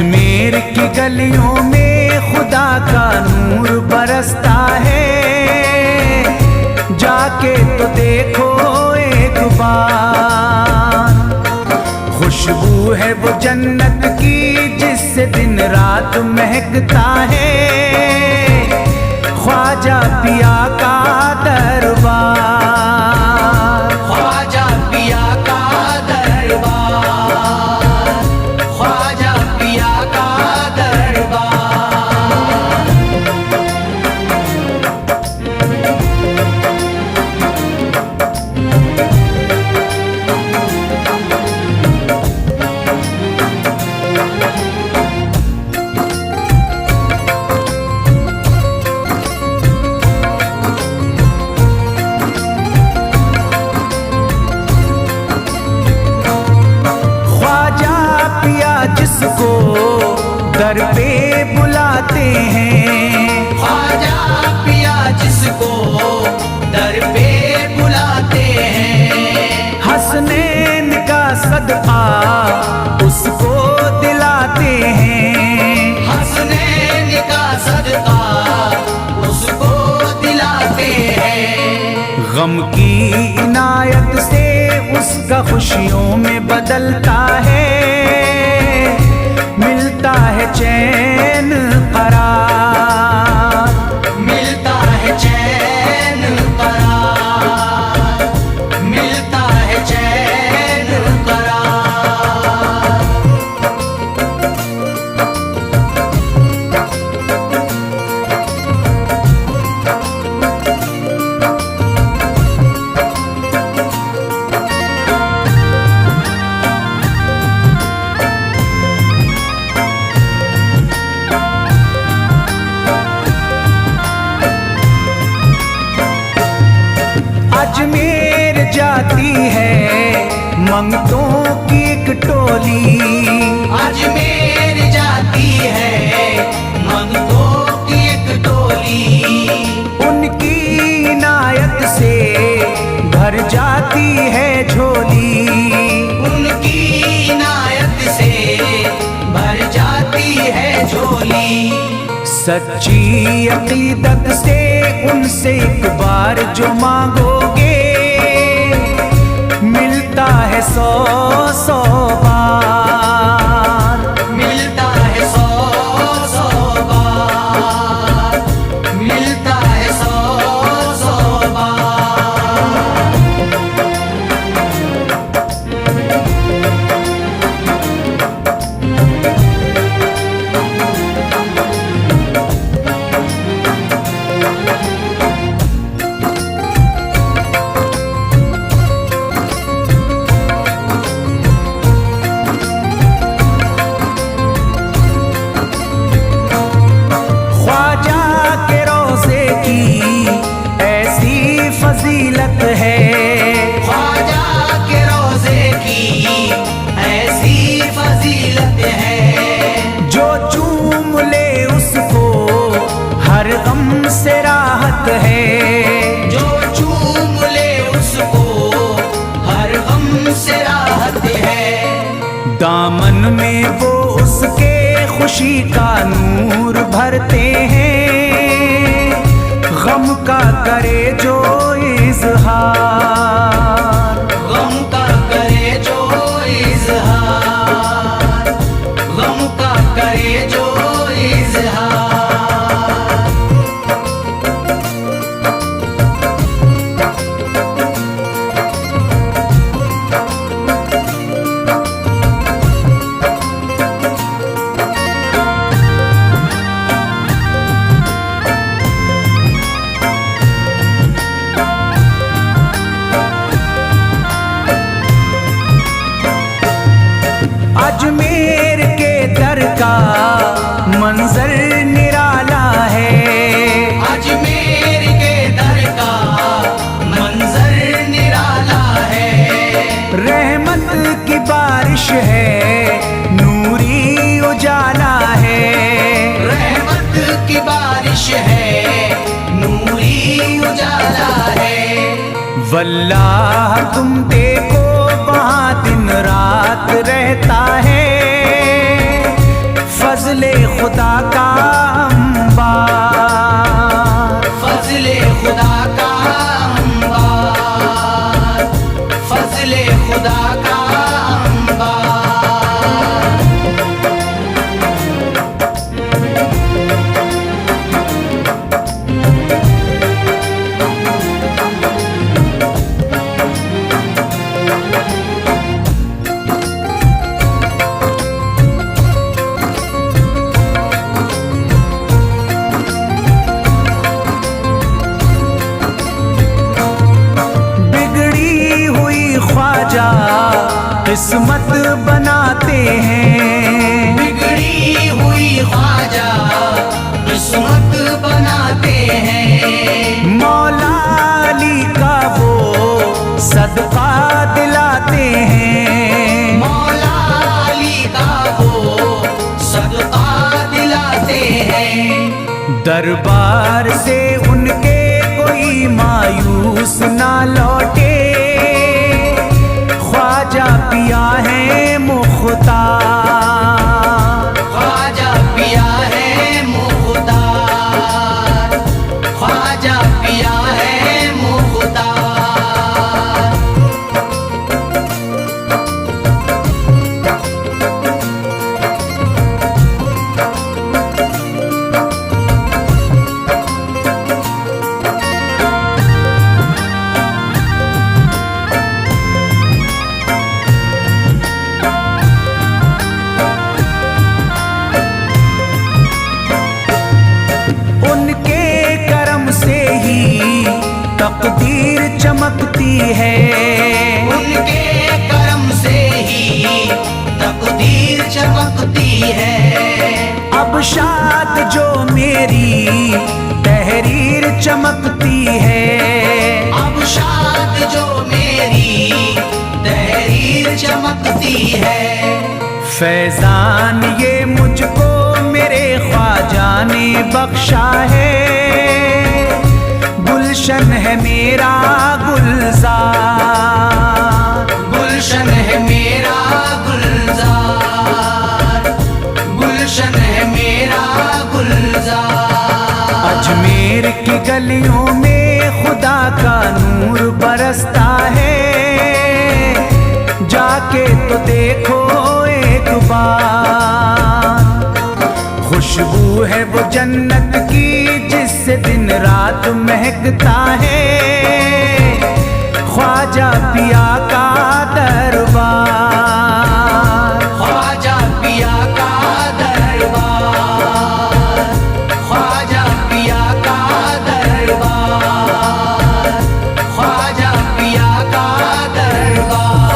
अजमेर की गलियों में खुदा का नूर बरसता है, जाके तो देखो एक बार। खुशबू है वो जन्नत की जिससे दिन रात महकता है, ख्वाजा पिया का दरबार। ख्वाजा पिया का दरबार, ख्वाजा पिया का दरबार। जिसको दर पे बुलाते हैं, ख्वाजा पिया जिसको दर पे बुलाते हैं, हसनैन का सदका उसको दिलाते हैं, हसनैन का सदका उसको दिलाते हैं। गम की इनायत से उसका खुशियों में बदलता है, मिलता है चैन करार, मिलता है चैन करार, मिलता है चैन करार। अजमेर जाती है मंगतों की एक टोली, अजमेर जाती है मंगतों की एक टोली, उनकी इनायत से भर जाती है झोली, उनकी इनायत से भर जाती है झोली। सच्ची अकीदत से उनसे एक बार जो मांगोगे, मिलता है 100 बार, मिलता है 100 बार, मिलता है 100 बार। फजीलत है ख्वाजा के रोज़े की ऐसी फजीलत है, जो चूम ले उसको हर गम से राहत है, जो चूम ले उसको हर गम से राहत है। दामन में वो उसके खुशी का नूर भरते हैं, गम का करे जो इज़हार, गम का करे जो इज़हार, गम का करे जो इज़हार। अजमेर के दर का मंजर निराला है, अजमेर के दर का मंजर निराला है। रहमत की बारिश है, नूरी उजाला है, रहमत की बारिश है, नूरी उजाला है। वल्लाह तुम देखो वहाँ दिन रात रहता है, फजले खुदा का अंबार, फजले खुदा का अंबार, फजले खुदा का अंबार। किस्मत बनाते हैं, बिगड़ी हुई ख्वाजा किस्मत बनाते हैं। मौला अली का वो सदका दिलाते हैं, मौला अली का वो सदका दिलाते हैं। दरबार से उनके कोई मायूस ना लौटे, ख्वाजा पिया है मुख्तार, ख्वाजा पिया है मुख्तार, ख्वाजा पिया है मुख्तार। तकदीर चमकती है, उनके करम से ही तकदीर चमकती है। अब शाद जो मेरी तहरीर चमकती है, अब शाद जो मेरी तहरीर चमकती है। फैजान ये मुझको मेरे ख्वाजा ने बख्शा है, गुलशन है मेरा गुलजार, गुलशन है मेरा गुलजार, गुलशन है मेरा गुलजार। अजमेर की गलियों में खुदा का नूर बरसता है, जाके तो देखो एक बार। खुशबू है वो जन्नत की जिससे दिन रात महकता है, ख्वाजा पिया का दरबार, ख्वाजा पिया का दरबार, ख्वाजा पिया का दरबार, ख्वाजा पिया का दरबार।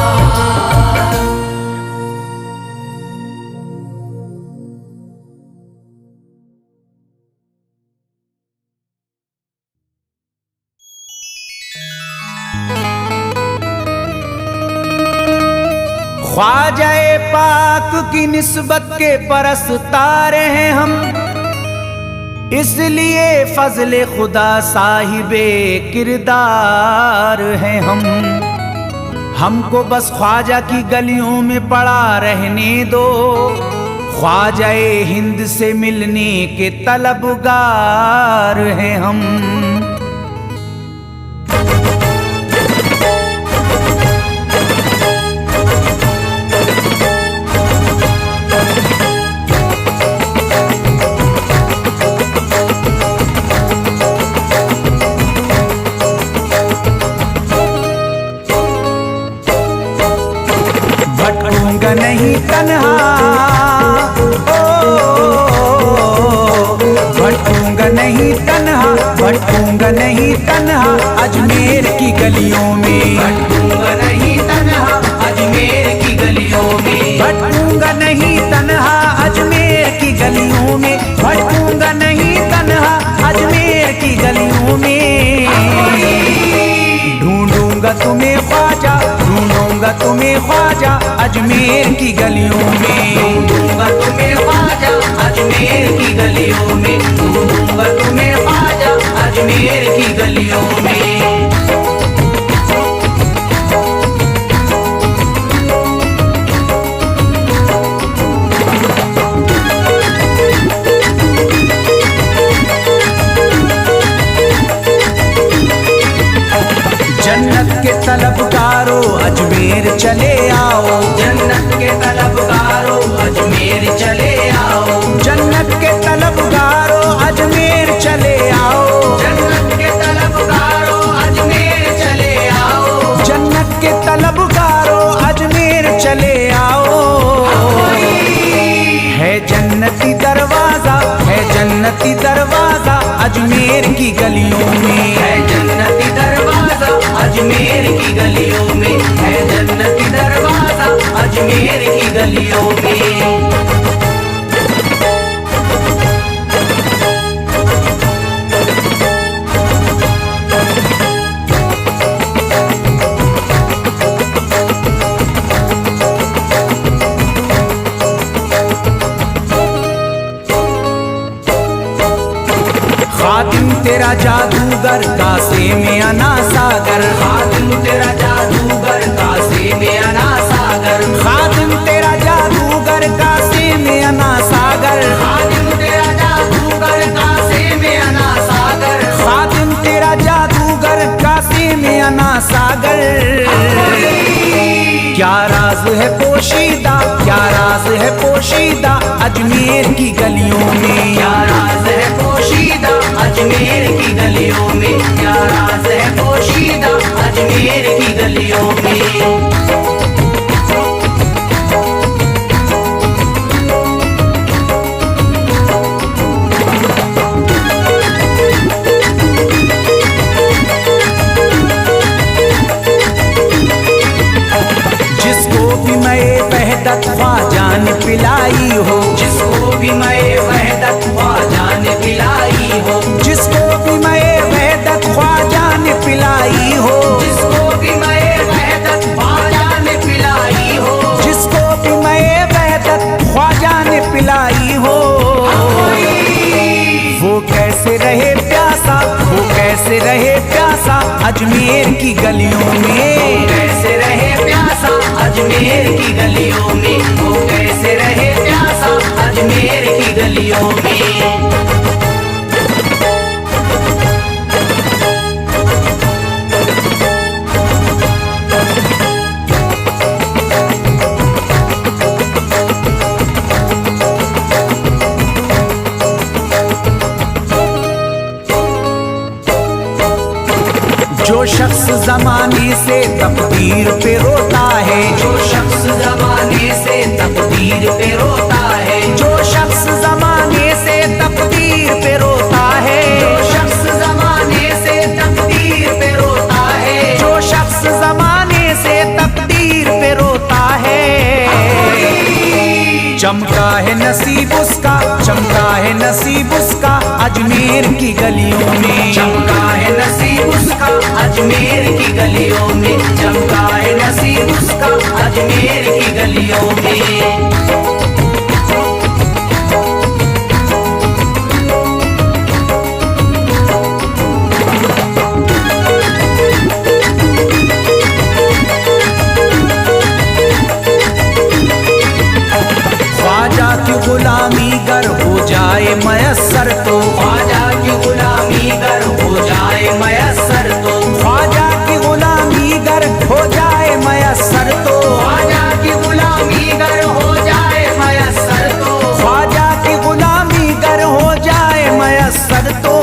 ख्वाजाए पाक की निस्बत के परस्तार हैं हम, इसलिए फजले खुदा साहिबे किरदार हैं हम। हमको बस ख्वाजा की गलियों में पड़ा रहने दो, ख्वाजाए हिंद से मिलने के तलबगार हैं हम। भटकूंगा नहीं तन्हा, भटकूंगा नहीं तन्हा, भटकूंगा नहीं तन्हा अजमेर की गलियों में, भटकूंगा नहीं तन्हा अजमेर की गलियों में, भटकूंगा नहीं तन्हा अजमेर की गलियों में, भटकूंगा नहीं तन्हा अजमेर की गलियों में। ढूंढूंगा तुम्हें ख्वाजा, ढूंढूंगा तुम्हें ख्वाजा अजमेर की गलियों में, ढूंढूंगा तुम्हें ख्वाजा अजमेर की गलियों में, ढूंढूंगा तुम्हें ख्वाजा अजमेर की गलियों में। जन्नती दरवाजा अजमेर की गलियों में। है जन्नती दरवाजा अजमेर की गलियों में, है जन्नती दरवाजा अजमेर की गलियों में। खातिम तेरा जादूगर कासे में अना सागर, खातिम तेरा जादूगर कासे में अना सागर, खातिम तेरा जादूगर कासे में अना सागर, खातिम तेरा जादूगर कासे में अना सागर, खातिम तेरा जादूगर कासे में अना सागर। क्या राज है पोशीदा, क्या राज है पोशीदा अजमेर की गलियों में। क्या राज है पोशीदा अजमेर की गलियों में, क्या राज है पोशीदा अजमेर की गलियों में। ख्वाजा ने पिलाई हो, जिसको भी मैं वहदत ख्वाजा ने पिलाई हो, जिसको भी मैं वहदत ख्वाजा ने पिलाई हो, जिसको भी मैं वहदत ख्वाजा ने पिलाई हो, जिसको भी मैं वहदत ख्वाजा ने पिलाई हो। वो कैसे रहे प्यासा, वो कैसे रहे प्यासा अजमेर की गलियों में। कैसे रहे प्यासा अजमेर की गलियों में, वो कैसे रहे प्यासा अजमेर की गलियों में। जो शख्स ज़माने से तकदीर पे रोता है, जो शख्स ज़माने से तकदीर पे रोता है, जो शख्स ज़माने से तकदीर पे रोता है, जो शख्स ज़माने से तकदीर पे रोता है, जो शख्स ज़माने से तकदीर पे रोता है। चमका है नसीब उसका, चमका है नसीब उसका अजमेर की गलियों में। चमका है नसीब उसका अजमेर की गलियों में, चमका है नसीब उसका अजमेर की गलियों में। ख्वाजा की गुलामी गर हो जाए मयस्सर तो, ख्वाजा की गुलामी गर हो जाए मयस्सर तो, ख्वाजा की गुलामी गर हो जाए मयस्सर तो, ख्वाजा की गुलामी गर हो जाए मयस्सर तो, ख्वाजा की गुलामी गर हो जाए मयस्सर तो।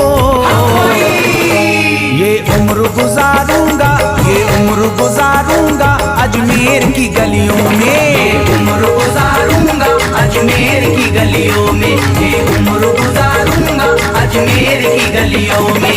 ये उम्र गुजारूंगा, ये उम्र गुजारूंगा अजमेर की गलियों में। उम्र गुजारूंगा अजमेर की गलियों में, ये उम्र गुजारूंगा अजमेर की गलियों में।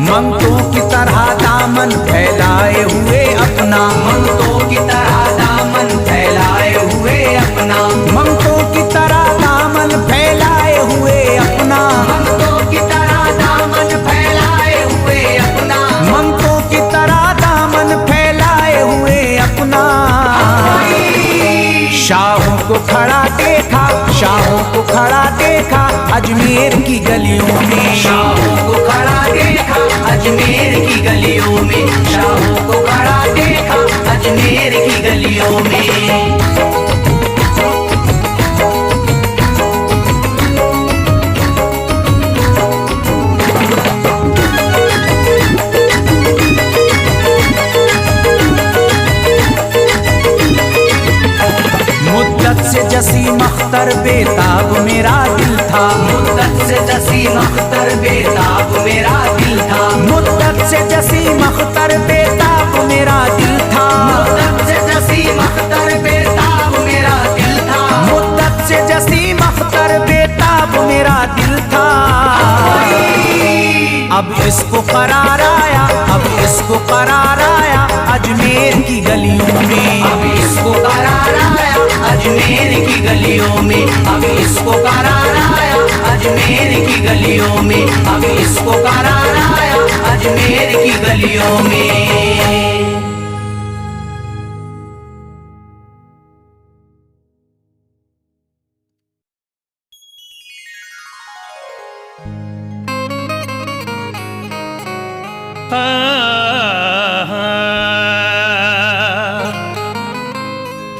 मंगतों की तरह दामन फैलाए हुए अपना, मंगतों की तरह दामन फैलाए हुए अपना, मंगतों की तरह दामन फैलाए हुए अपना, मंगतों की तरह दामन फैलाए हुए अपना, मंगतों की तरह दामन फैलाए हुए अपना। शाहों को खड़ा देखा, शाहों को खड़ा देखा अजमेर की गलियों में। शाहों को खड़ा देखा अजमेर की गलियों में, शाहों को खड़ा देखा अजमेर की गलियों में। मुद्दत से मेरा दिल था। मुद्दत से जसीम अख्तर बेताब मेरा दिल था। मुद्दत से जसीम अख्तर बेताब मेरा दिल था। मुद्दत से जसीम अख्तर बेताब मेरा दिल था। मुद्दत से जसीम अख्तर बेताब मेरा दिल था। अब इसको करार आया, अब इसको करार आया अजमेर की गलियों में। अब इसको करार आया अजमेर की गलियों में। अब इसको करार आया अजमेर की गलियों में। अब इसको करार आया अजमेर की गलियों में।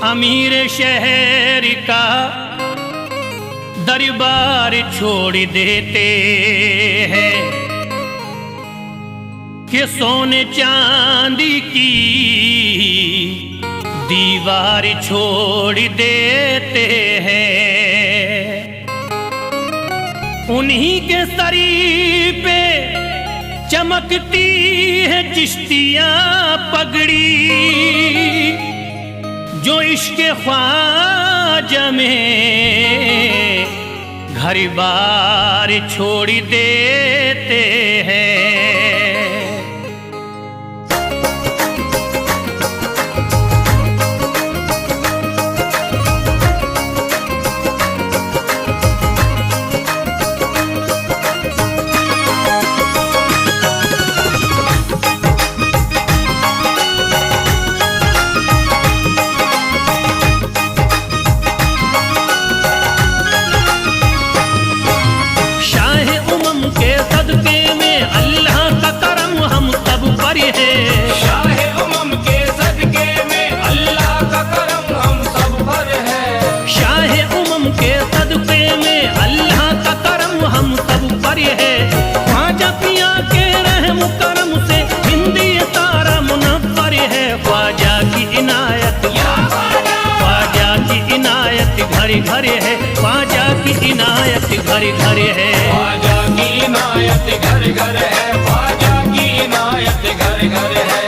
अमीर शहर का दरबार छोड़ देते हैं कि सोने चांदी की दीवार छोड़ देते हैं। उन्हीं के सरी पे चमकती है चिश्तियां पगड़ी, जो इश्क ख्वाजा में घर बार छोड़ देते हैं। घर है ख्वाजा की इनायत, घर घर है ख्वाजा की इनायत, घर घर है ख्वाजा की इनायत, घर घर है।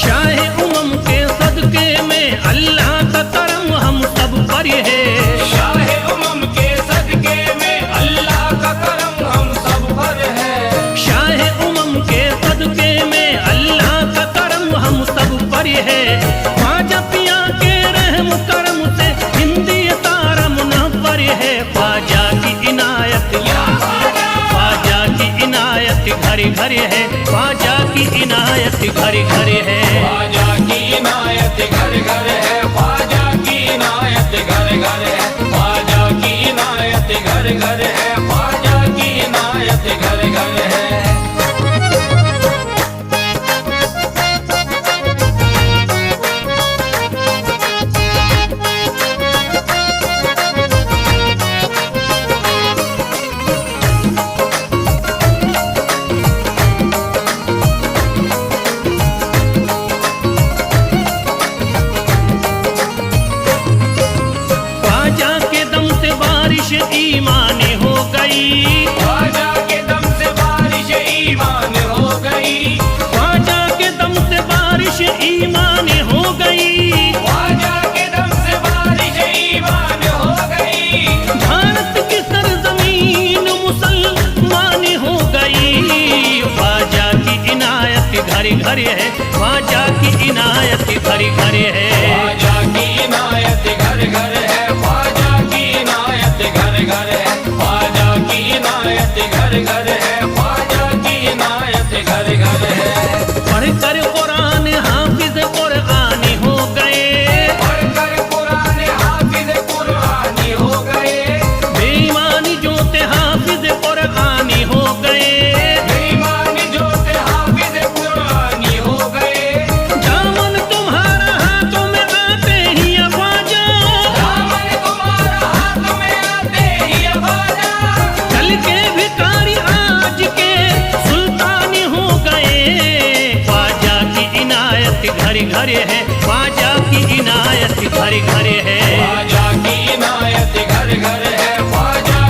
शाह उमम के सदके में अल्लाह का करम हम सब पर है। शाह उमम के सदके में अल्लाह का करम हम सब पर है। शाह उमम के सदके में अल्लाह का करम हम सब पर है। ख्वाजा पिया के रहम करम से हिंदी है ख्वाजा की इनायत, ख्वाजा की इनायत घर घर है, ख्वाजा की इनायत घर घर है। ख्वाजा की इनायत घर घर है, ख्वाजा की इनायत घर घर है। ख्वाजा की इनायत घर घर है, ख्वाजा की इनायत घर घर है। ईमान हो गई, ख्वाजा के दम से बारिश ईमान हो गई। ख्वाजा के दम से बारिश ईमान हो गई। ख्वाजा के दम से बारिश ईमान हो गई। भारत की सरजमीन मुसलमान हो गई। ख्वाजा की इनायत घर घर है, ख्वाजा की इनायत घर घर है। ख्वाजा की इनायत घर घर है, ख्वाजा की इनायत घर घर है। ख्वाजा की इनायत घर घर है, ख्वाजा की इनायत घर घर है। पढ़कर कुरान हाफिज कुरानी हो गए, पढ़कर कुरान हाफिज कुरानी हो गए। बेईमानी जोते हाफिज कुरानी हो गए। बेईमानी जोते हाफिज कुरानी हो गए। दामन तुम्हारा हाथों में आते ही ख्वाजा, दामन तुम्हारा हाथ में आते ही ख्वाजा। कल के भिखारी आज के सुल्तान हो गए। ख्वाजा की इनायत घर घर है, ख्वाजा की इनायत घर घर है। ख्वाजा की इनायत घर घर है, ख्वाजा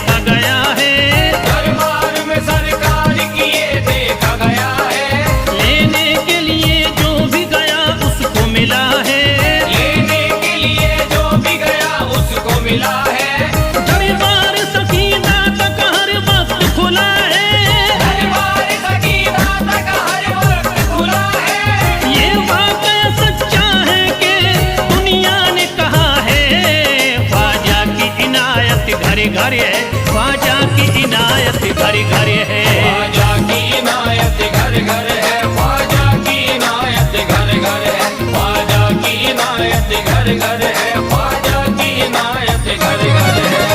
देखा गया है, दरबार में सरकार की ये देखा गया है, लेने के लिए जो भी गया उसको मिला है, लेने के लिए जो भी गया उसको मिला है, दरबार सकीना तक हर वक्त खुला है, दरबार सकीना तक हर वक्त खुला है, ये वाकया सच्चा है कि दुनिया ने कहा है, ख्वाजा की इनायत घर घर है, ख्वाजा की इनायत घर घर है। ख्वाजा की इनायत घर घर है, ख्वाजा की इनायत घर घर है, ख्वाजा की इनायत घर घर है, ख्वाजा की इनायत घर घर है।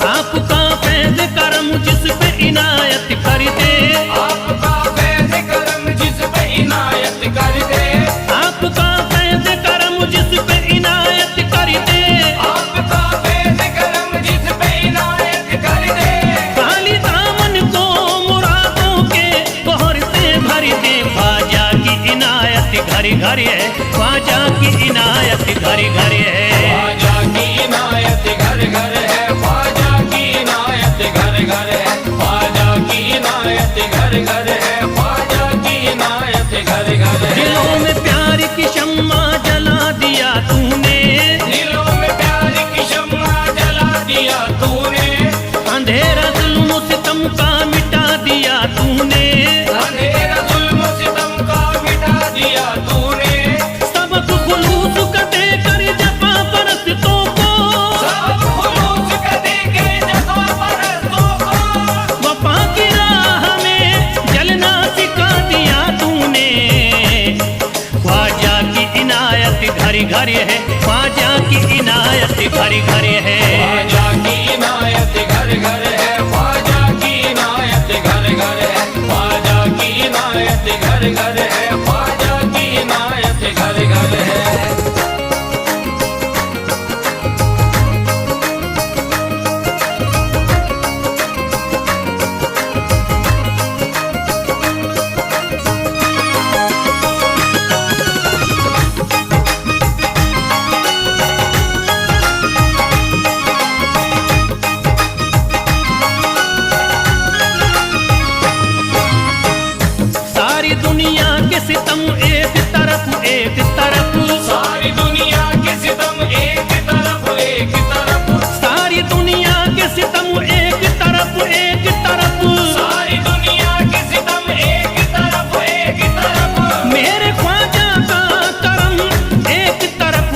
आपका फैज़ करम जिस पे इनायत कर दे, आपका फैज़ करम जिस पे इनायत कर दे, आपका फैज़ करम जिस पे इनायत कर दे, आपका फैज़ करम जिस पे इनायत कर दे, खाली दामन को मुरादों के बहर से भर दे, ख्वाजा की इनायत घर घर है, ख्वाजा की इनायत घर घर है। ख्वाजा की इनायत घर घर है, ख्वाजा की इनायत घर घर है, ख्वाजा की इनायत घर घर है, ख्वाजा की इनायत घर घर है। दिलों में प्यार की शम्मा जला दिया तूने, दिलों में प्यार की शम्मा जला दिया तूने, अंधेरा जुल्म सितम का मिटा दिया तूने, अंधेरा जुल्म सितम का मिटा दिया तूने, सबक खुलूस का देकर जफा परस्तों को, सब खुलूस का देके जफा परस्तों को, वफा की राह में जलना सिखा दिया तूने, ख्वाजा की इनायत घर घर है, ख्वाजा की इनायत घर घर है। ख्वाजा की इनायत घर घर है, ख्वाजा की इनायत घर घर है, ख्वाजा की इनायत घर घर है, ख्वाजा की इनायत घर घर है। सारी दुनिया के सितम एक तरफ एक तरफ, सारी दुनिया के सितम एक तरफ एक तरफ, सारी दुनिया के सितम एक तरफ एक तरफ, सारी दुनिया के सितम एक तरफ एक तरफ, मेरे ख्वाजा का करम एक तरफ,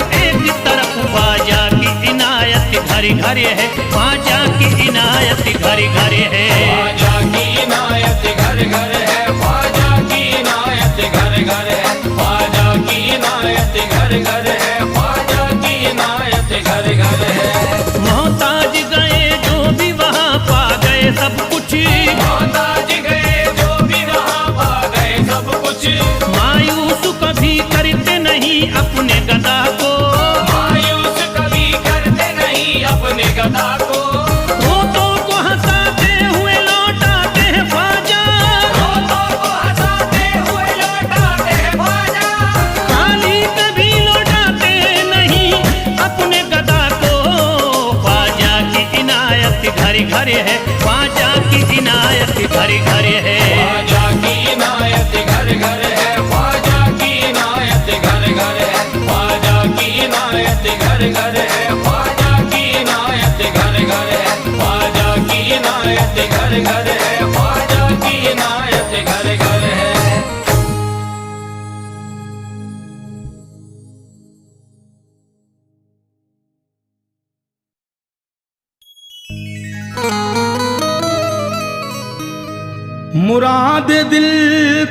ख्वाजा की इनायत घर घर है, ख्वाजा की इनायत घर घर है। ख्वाजा की इनायत घर घर है, ख्वाजा की इनायत घर घर है, ख्वाजा की इनायत घर घर है, ख्वाजा की इनायत घर घर है। मोहताज गए जो भी वहाँ पा गए सब कुछ, मोहताज गए जो भी वहाँ पा गए सब कुछ, मायूस कभी करते नहीं अपने गदा को, मायूस कभी करते नहीं अपने गदा को, रोतों को हंसाते हुए लौटाते हैं ख्वाजा, रोतों को हंसाते हुए लौटाते हैं ख्वाजा, खाली कभी लौटाते नहीं अपने गदा को, ख्वाजा की इनायत घर घर है, ख्वाजा की इनायत घर घर है। ख्वाजा की इनायत घर घर है, ख्वाजा की इनायत घर घर है, ख्वाजा की इनायत घर घर है, ख्वाजा की इनायत घर घर है, ख्वाजा की इनायत घर घर है, ख्वाजा की इनायत घर घर है। मुराद दिल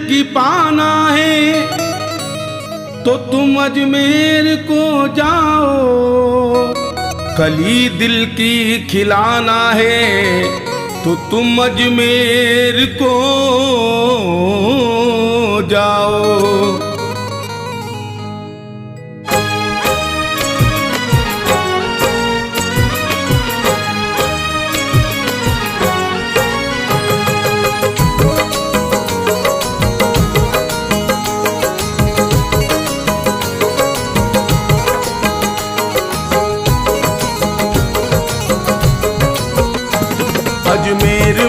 की पाना है तो तुम अजमेर को जाओ, कली दिल की खिलाना है तो तुम अजमेर को जाओ।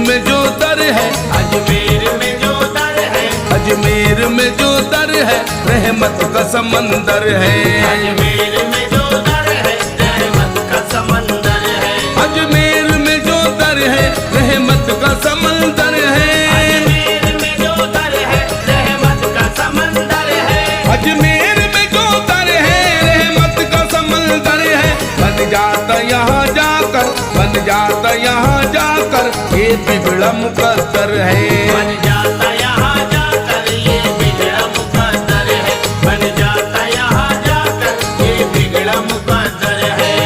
में जो दर है, अजमेर में जो दर है, अजमेर में जो दर है, रहमत का समंदर है। अजमेर में जो दर है, रहमत का समंदर है। अजमेर में जो दर है, रहमत का समंदर है। अजमेर में जो दर है, रहमत का समंदर है। अजमेर में जो दर है, रहमत का समंदर है। बन जाता यहाँ जाकर, बन जाता यहाँ जाकर, ये बिगड़ा मुकद्दर है। बन जाता यहाँ जाकर ये बिगड़ा मुकद्दर है। बन जाता यहाँ जाकर ये बिगड़ा मुकद्दर है।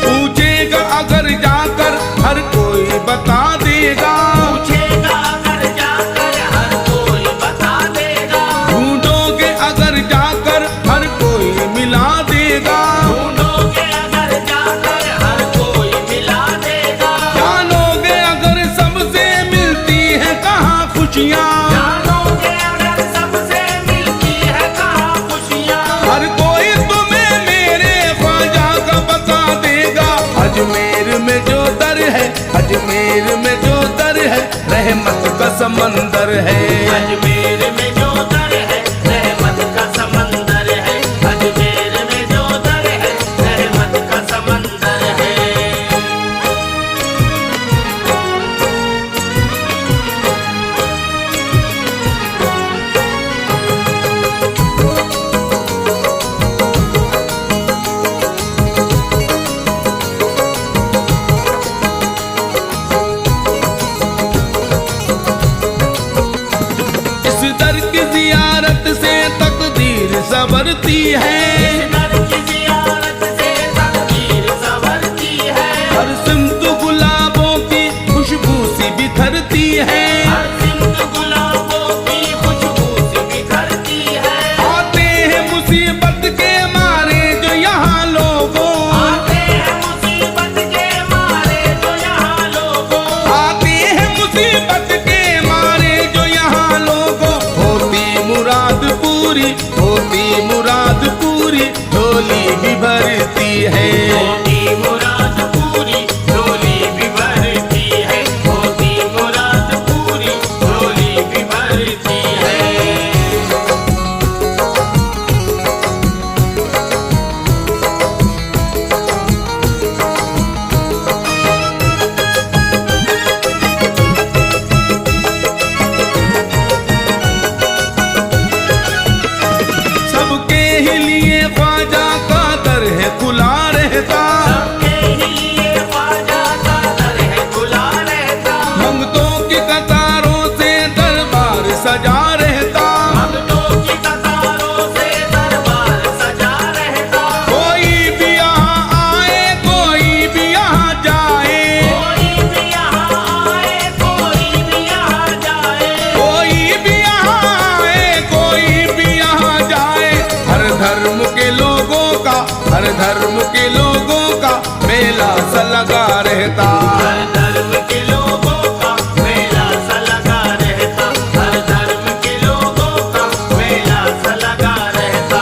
पूछेगा अगर जाकर हर कोई बता देगा, पूछेगा अगर जाकर हर कोई बता देगा। ढूंढोगे अगर जाकर हर कोई मिला देगा। ढूंढोगे अगर जाकर हर कोई मिला देगा। जानोगे अगर सबसे मिलती है कहाँ खुशियाँ, जानोगे अगर सबसे मिलती है कहाँ खुशियाँ। हर कोई तुम्हें मेरे ख्वाजा का बता देगा। अजमेर में जो दर है, अजमेर में जो दर है, रहमत का समंदर है। अजमेर में जो दर है, रहमत का समंदर है। अजमेर में जो दर है, रहमत का समंदर है। इस दर की जियारत से तकदीर संवरती है। इस दर की ज़ियारत से तकदीर संवरती है। हर सिमत गुलाबों की खुशबू सी बिखरती है। हर सिमत गुलाबों की खुशबू सी बिखरती है। आते हैं मुसीबत के मारे जो यहाँ लोगों, आते हैं मुसीबत के मारे जो यहाँ लोगों। आते हैं मुसीबत के मारे जो यहाँ लोगों। होती मुराद पूरी, होती मुराद पूरी, झोली भी भरती है। होती मुराद पूरी, झोली भी भरती है। होती मुराद पूरी, झोली भी भरती है। सबके ही लिए ख्वाजा का दर है खुला रहता। सबके ही लिए ख्वाजा का दर है खुला रहता। मंगतों की कतारों से दरबार सजा रहता। भक्तों की कतारों से दरबार सजा रहता। कोई भी यहाँ आए, कोई भी यहाँ जाए, कोई भी यहाँ आए, कोई भी यहाँ जाए। कोई भी यहाँ आए, कोई भी यहाँ जाए। हर धर्म के लोगों का, हर धर्म के लोगों का मेला सा लगा रहता। हर धर्म के लोगों का मेला सा लगा रहता। हर धर्म के लोगों का मेला सा लगा रहता।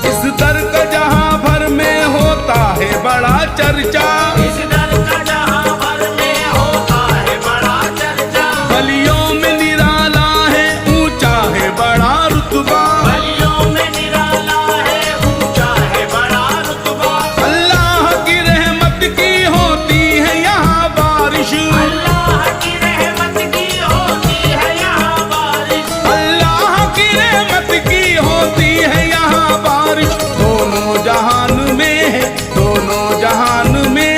इस दर का जहाँ भर में होता है बड़ा चर्चा। इस दर का जहाँ भर में होता है बड़ा चर्चा। गलियों में निराला है, ऊंचा है बड़ा रुतबा। गलियों में निराला है, ऊंचा है बड़ा रुतबा। अल्लाह की रहमत की होती है यहाँ बारिश। अल्लाह की रहमत की होती है यहाँ बारिश। अल्लाह की रहमत की होती है यहाँ बारिश। दोनों जहान में है, दोनों जहान में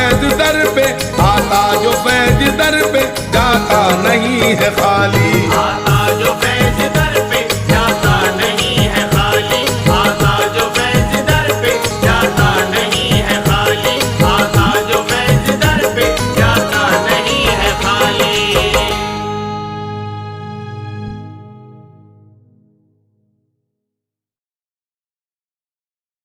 फैज दर पे, आता जो फैज दर पे, जाता नहीं है खाली। आता जो